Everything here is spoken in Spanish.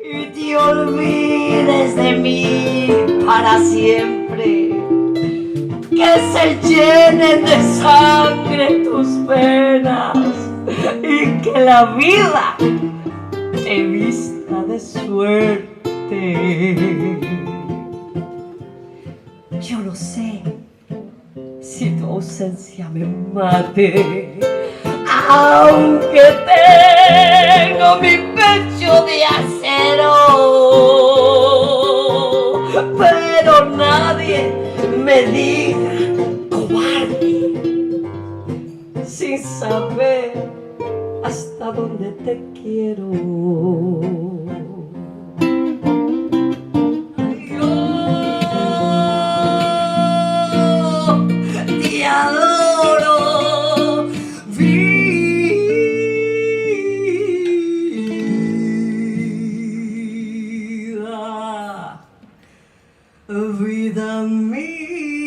y te olvides de mí para siempre. Que se llenen de sangre tus venas y que la vida te vista de suerte. Yo lo sé, si tu ausencia me mate, aunque tengo mi pecho de acero, pero nadie me diga cobarde, sin saber hasta dónde te quiero. Yo te adoro, vida, vida mía.